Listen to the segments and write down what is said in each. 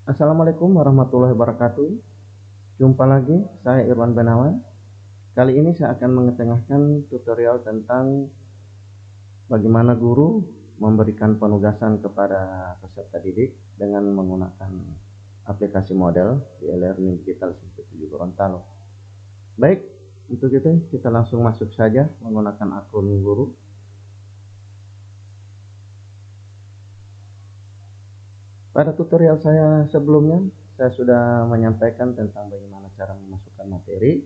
Assalamualaikum warahmatullahi wabarakatuh. Jumpa lagi, saya Irwan Benawan. Kali ini saya akan mengetengahkan tutorial tentang bagaimana guru memberikan penugasan kepada peserta didik dengan menggunakan aplikasi model di e-learning digital seperti 7 Gorontalo. Baik, untuk itu kita langsung masuk saja menggunakan akun guru. Pada tutorial saya sebelumnya, saya sudah menyampaikan tentang bagaimana cara memasukkan materi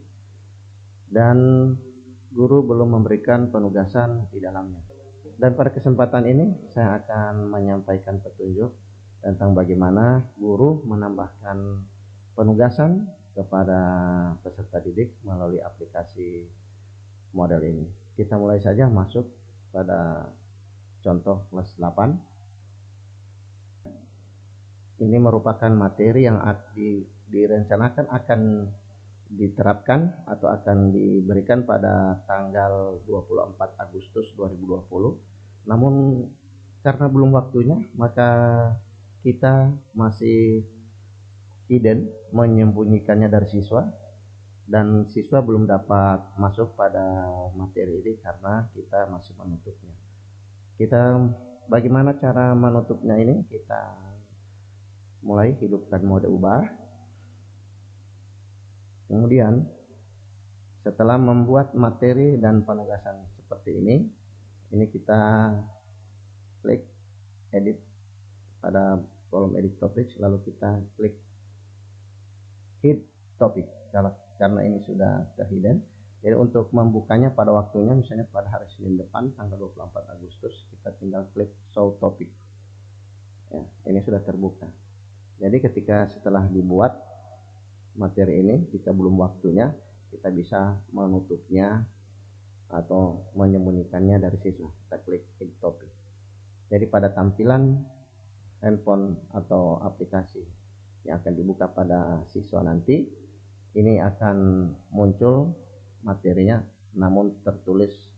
dan guru belum memberikan penugasan di dalamnya. Dan pada kesempatan ini saya akan menyampaikan petunjuk tentang bagaimana guru menambahkan penugasan kepada peserta didik melalui aplikasi model ini. Kita mulai saja masuk pada contoh kelas 8. Ini merupakan materi yang direncanakan akan diterapkan atau akan diberikan pada tanggal 24 Agustus 2020. Namun karena belum waktunya, maka kita masih hidden, menyembunyikannya dari siswa, dan siswa belum dapat masuk pada materi ini karena kita masih menutupnya. Bagaimana cara menutupnya ini? Kita mulai hidupkan mode ubah. Kemudian setelah membuat materi dan penugasan seperti ini kita klik edit pada kolom edit topic, lalu kita klik hid topic karena ini sudah terhidden. Jadi untuk membukanya pada waktunya, misalnya pada hari Senin depan tanggal 24 Agustus, kita tinggal klik show topic ya, ini sudah terbuka. Jadi ketika setelah dibuat materi ini, jika belum waktunya, kita bisa menutupnya atau menyembunyikannya dari siswa. Kita klik edit topic. Jadi pada tampilan handphone atau aplikasi yang akan dibuka pada siswa nanti, ini akan muncul materinya, namun tertulis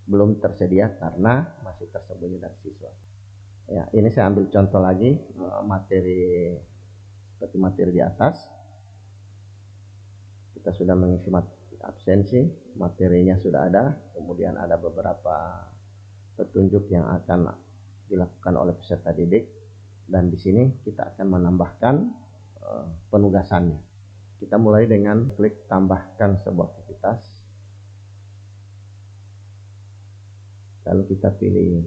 belum tersedia karena masih tersembunyi dari siswa. Ya, ini saya ambil contoh lagi materi seperti materi di atas. Kita sudah mengisi absensi, materinya sudah ada, kemudian ada beberapa petunjuk yang akan dilakukan oleh peserta didik, dan di sini kita akan menambahkan penugasannya. Kita mulai dengan klik tambahkan sebuah aktivitas, lalu kita pilih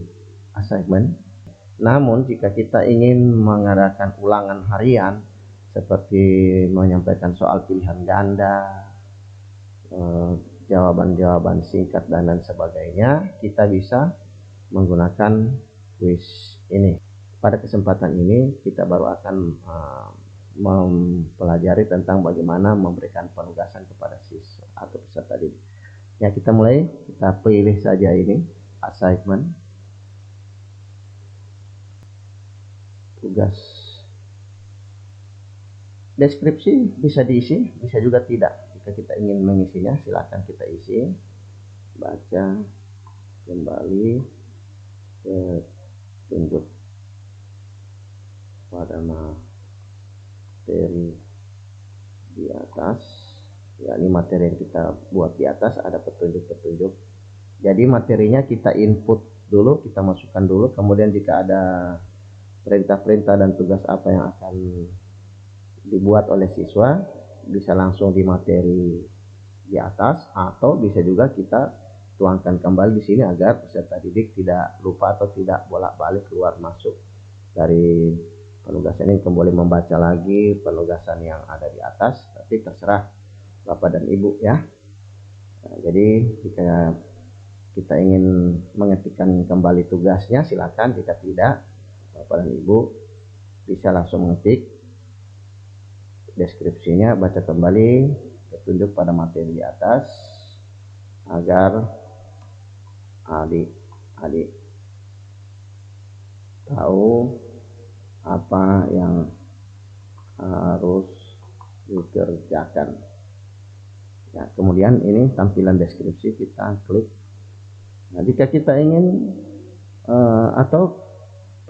assignment. Namun jika kita ingin mengadakan ulangan harian seperti menyampaikan soal pilihan ganda, jawaban-jawaban singkat dan lain sebagainya, kita bisa menggunakan quiz ini. Pada kesempatan ini kita baru akan mempelajari tentang bagaimana memberikan penugasan kepada siswa atau peserta didik. Ya, kita mulai, kita pilih saja ini assignment. Tugas deskripsi bisa diisi, bisa juga tidak. Jika kita ingin mengisinya, silakan kita isi. Baca kembali petunjuk pada materi di atas. Ya, ini materi yang kita buat di atas, ada petunjuk-petunjuk. Jadi materinya kita input dulu, kita masukkan dulu, kemudian jika ada perintah-perintah dan tugas apa yang akan dibuat oleh siswa, bisa langsung di materi di atas, atau bisa juga kita tuangkan kembali di sini agar peserta didik tidak lupa atau tidak bolak-balik keluar masuk dari penugasan ini, kembali membaca lagi penugasan yang ada di atas. Tapi terserah Bapak dan Ibu ya. Nah, jadi jika kita ingin mengetikkan kembali tugasnya, silakan. Jika tidak, Bapak dan Ibu bisa langsung mengetik deskripsinya, baca kembali petunjuk pada materi di atas agar adik-adik tahu apa yang harus dikerjakan. Ya, kemudian ini tampilan deskripsi, kita klik. Nah, jika kita ingin atau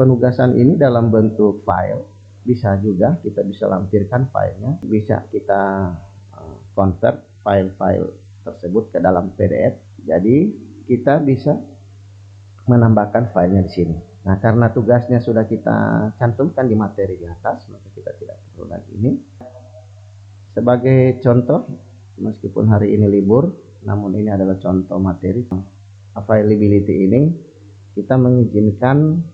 penugasan ini dalam bentuk file, bisa juga kita bisa lampirkan filenya, bisa kita convert file-file tersebut ke dalam PDF. Jadi kita bisa menambahkan filenya di sini. Nah, karena tugasnya sudah kita cantumkan di materi di atas, maka kita tidak perlu lagi ini. Sebagai contoh, meskipun hari ini libur, namun ini adalah contoh materi. Availability ini kita mengizinkan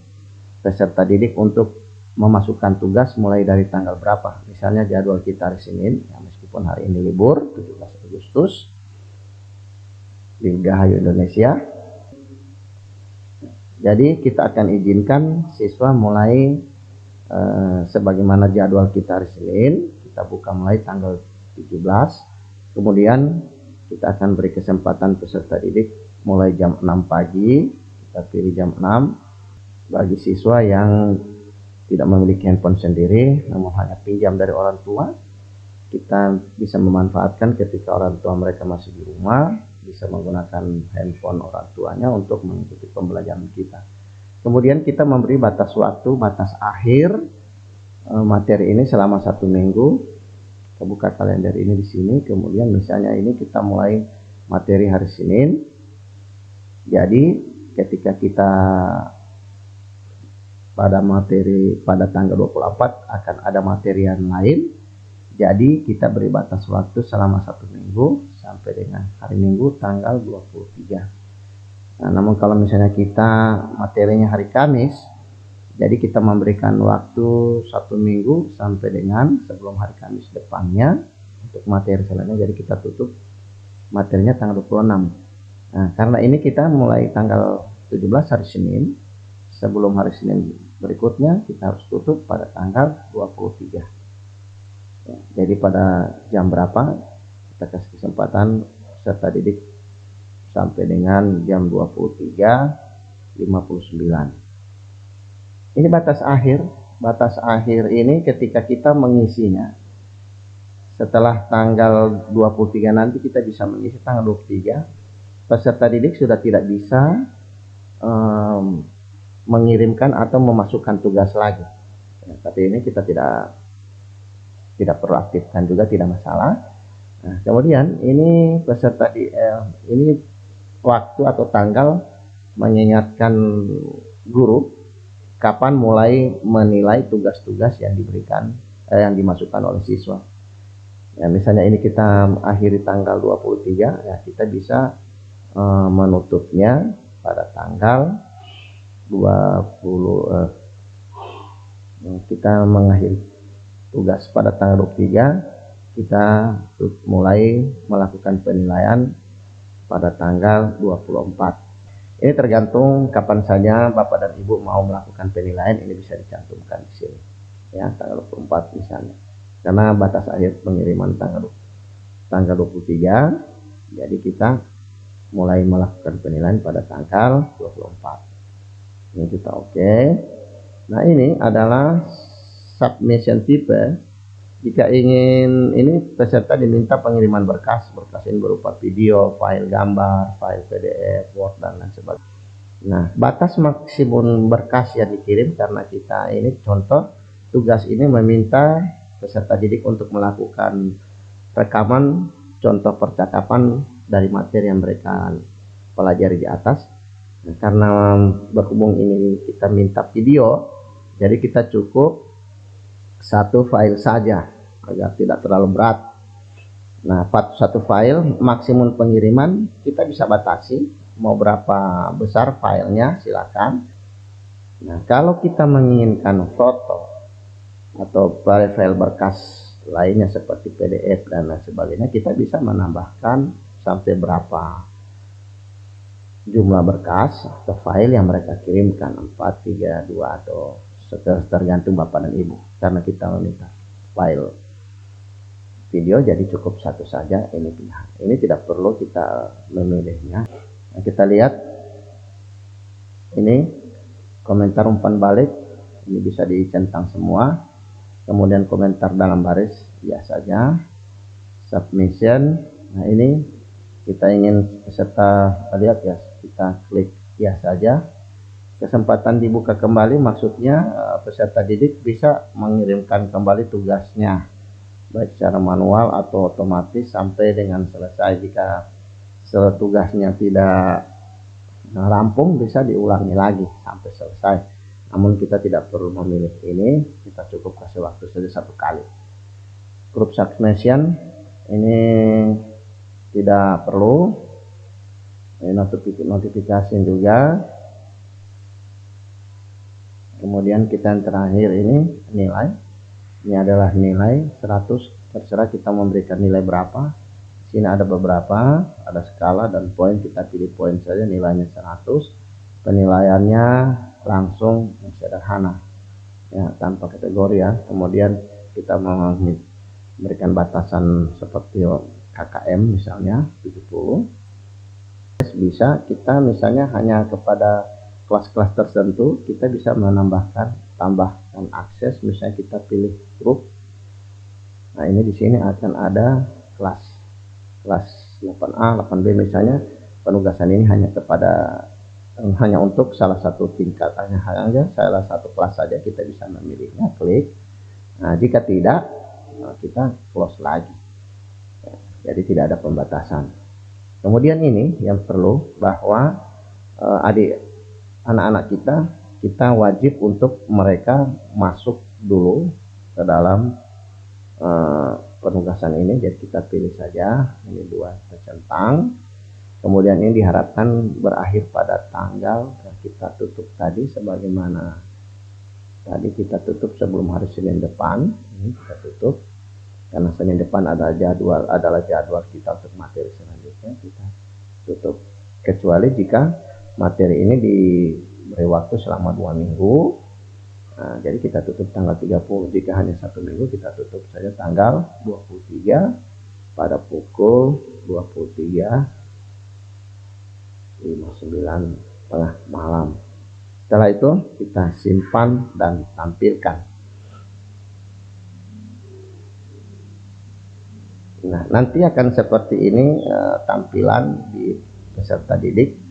peserta didik untuk memasukkan tugas mulai dari tanggal berapa. Misalnya jadwal kita hari Senin, ya meskipun hari ini libur, 17 Agustus, Dirgahayu Indonesia. Jadi kita akan izinkan siswa mulai sebagaimana jadwal kita hari Senin, kita buka mulai tanggal 17. Kemudian kita akan beri kesempatan peserta didik mulai jam 6 pagi, kita pilih jam 6. Bagi siswa yang tidak memiliki handphone sendiri, namun hanya pinjam dari orang tua, kita bisa memanfaatkan ketika orang tua mereka masih di rumah, bisa menggunakan handphone orang tuanya untuk mengikuti pembelajaran kita. Kemudian kita memberi batas waktu, batas akhir materi ini selama 1 minggu. Kita buka kalender ini di sini. Kemudian misalnya ini kita mulai materi hari Senin. Jadi ketika kita pada tanggal 24 akan ada materi yang lain. Jadi kita beri batas waktu selama 1 minggu sampai dengan hari Minggu tanggal 23. Nah, namun kalau misalnya kita materinya hari Kamis, jadi kita memberikan waktu 1 minggu sampai dengan sebelum hari Kamis depannya untuk materi selanjutnya. Jadi kita tutup materinya tanggal 26. Nah, karena ini kita mulai tanggal 17 hari Senin, sebelum hari Senin berikutnya kita harus tutup pada tanggal 23. Ya, jadi pada jam berapa kita kasih kesempatan peserta didik sampai dengan jam 23.59. Ini batas akhir. Batas akhir ini ketika kita mengisinya. Setelah tanggal 23 nanti kita bisa mengisi tanggal 23. Peserta didik sudah tidak bisa mengirimkan atau memasukkan tugas lagi. Ya, tapi ini kita tidak perlu aktifkan juga, tidak masalah. Nah, kemudian ini peserta ini waktu atau tanggal mengingatkan guru kapan mulai menilai tugas-tugas yang diberikan yang dimasukkan oleh siswa. Ya, misalnya ini kita akhiri tanggal 23, ya kita bisa menutupnya pada tanggal 20. Kita mengakhiri tugas pada tanggal 23, kita mulai melakukan penilaian pada tanggal 24. Ini tergantung kapan saja Bapak dan Ibu mau melakukan penilaian, ini bisa dicantumkan di sini. Ya, tanggal 24 misalnya. Karena batas akhir pengiriman tanggal 23, jadi kita mulai melakukan penilaian pada tanggal 24. Ini kita oke. Nah, ini adalah submission type. Jika ingin, ini peserta diminta pengiriman berkas ini berupa video, file gambar, file PDF, Word, dan lain sebagainya. Nah, batas maksimum berkas yang dikirim, karena kita ini contoh tugas ini meminta peserta didik untuk melakukan rekaman contoh percakapan dari materi yang mereka pelajari di atas. Nah, karena berhubung ini kita minta video, jadi kita cukup 1 file saja agar tidak terlalu berat. Nah, 1 file maksimum pengiriman kita bisa batasi mau berapa besar filenya, silakan. Nah, kalau kita menginginkan foto atau file berkas lainnya seperti PDF dan lain sebagainya, kita bisa menambahkan sampai berapa jumlah berkas atau file yang mereka kirimkan, 4, 3, 2 atau tergantung Bapak dan Ibu. Karena kita meminta file video, jadi cukup 1 saja ini pilihan. Ini tidak perlu kita memilihnya. Nah, kita lihat ini komentar umpan balik, ini bisa dicentang semua. Kemudian komentar dalam baris ya saja. Submission. Nah, ini kita ingin peserta lihat ya, kita klik ya saja. Kesempatan dibuka kembali maksudnya peserta didik bisa mengirimkan kembali tugasnya, baik secara manual atau otomatis sampai dengan selesai. Jika tugasnya tidak rampung, bisa diulangi lagi sampai selesai. Namun kita tidak perlu memilih ini, kita cukup kasih waktu saja 1 kali. Group submission ini tidak perlu, ini notifikasi juga. Kemudian kita yang terakhir ini nilai, ini adalah nilai 100, terserah kita memberikan nilai berapa. Di sini ada beberapa, ada skala dan poin, kita pilih poin saja, nilainya 100. Penilaiannya langsung sederhana ya, tanpa kategori ya. Kemudian kita memberikan batasan seperti KKM misalnya 70. Bisa kita misalnya hanya kepada kelas-kelas tertentu, kita bisa tambahkan akses, misalnya kita pilih grup. Nah, ini di sini akan ada kelas 8A, 8B misalnya. Penugasan ini hanya untuk salah satu tingkat, hanya salah satu kelas saja, kita bisa memilihnya, klik. Nah, jika tidak, kita close lagi. Jadi tidak ada pembatasan. Kemudian ini yang perlu, bahwa anak-anak kita wajib untuk mereka masuk dulu ke dalam penugasan ini. Jadi kita pilih saja ini 2 tercentang. Kemudian ini diharapkan berakhir pada tanggal yang kita tutup tadi, sebagaimana tadi kita tutup sebelum hari Senin depan. Ini kita tutup karena Senin depan adalah jadwal kita untuk materi selanjutnya, kita tutup. Kecuali jika materi ini diberi waktu selama 2 minggu. Nah, jadi kita tutup tanggal 30. Jika hanya 1 minggu, kita tutup saja tanggal 23 pada pukul 23.59 tengah malam. Setelah itu kita simpan dan tampilkan. Nah, nanti akan seperti ini tampilan di peserta didik.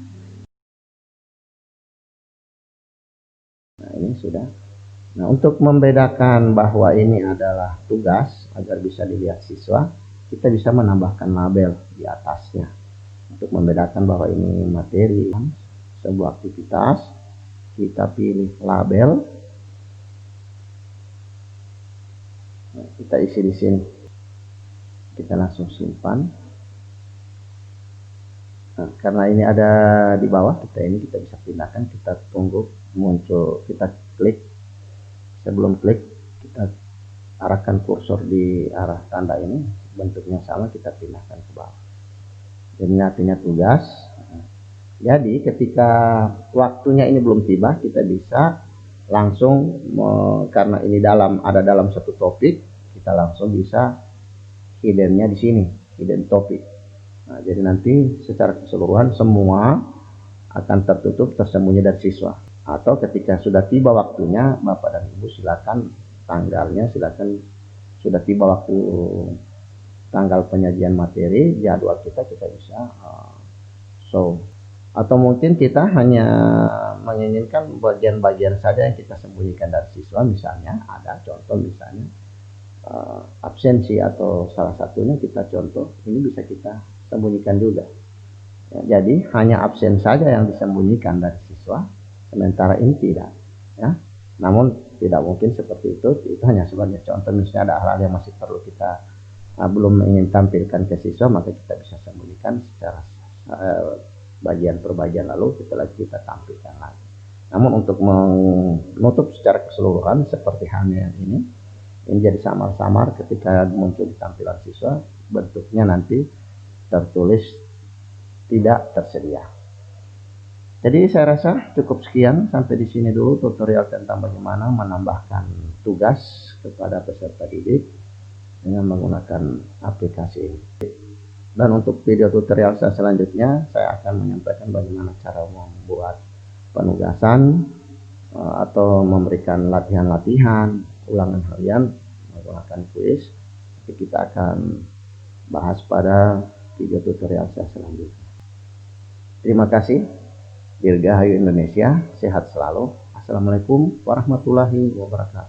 Nah, ini sudah. Nah, untuk membedakan bahwa ini adalah tugas agar bisa dilihat siswa, kita bisa menambahkan label di atasnya untuk membedakan bahwa ini materi, sebuah aktivitas. Kita pilih label, nah, kita isi di sini, kita langsung simpan. Nah, karena ini ada di bawah, kita bisa pindahkan, kita tunggu muncul, kita klik. Sebelum klik, kita arahkan kursor di arah tanda ini, bentuknya sama, kita pindahkan ke bawah. Ini artinya tugas. Jadi ketika waktunya ini belum tiba, kita bisa langsung karena ini ada dalam satu topik, kita langsung bisa hiddennya di sini, hidden topik. Nah, jadi nanti secara keseluruhan semua akan tertutup, tersembunyi dari siswa. Atau ketika sudah tiba waktunya, Bapak dan Ibu silakan tanggalnya, silakan sudah tiba waktu tanggal penyajian materi, jadwal kita bisa show. Atau mungkin kita hanya menginginkan bagian-bagian saja yang kita sembunyikan dari siswa, misalnya ada contoh, misalnya absensi atau salah satunya kita contoh, ini bisa kita sembunyikan juga. Ya, jadi hanya absen saja yang disembunyikan dari siswa, sementara ini tidak. Ya, namun tidak mungkin seperti itu hanya sebagai contoh. Misalnya ada hal-hal yang masih perlu kita belum ingin tampilkan ke siswa, maka kita bisa sembunyikan secara bagian per bagian, lalu setelah kita tampilkan lagi. Namun untuk menutup secara keseluruhan seperti halnya yang ini jadi samar-samar ketika muncul di tampilan siswa, bentuknya nanti tertulis tidak tersedia. Jadi saya rasa cukup sekian, sampai di sini dulu tutorial tentang bagaimana menambahkan tugas kepada peserta didik dengan menggunakan aplikasi ini. Dan untuk video tutorial saya selanjutnya, saya akan menyampaikan bagaimana cara membuat penugasan atau memberikan latihan-latihan, ulangan harian menggunakan kuis. Kita akan bahas pada video tutorial saya selanjutnya. Terima kasih. Dirgahayu Indonesia, sehat selalu. Assalamualaikum warahmatullahi wabarakatuh.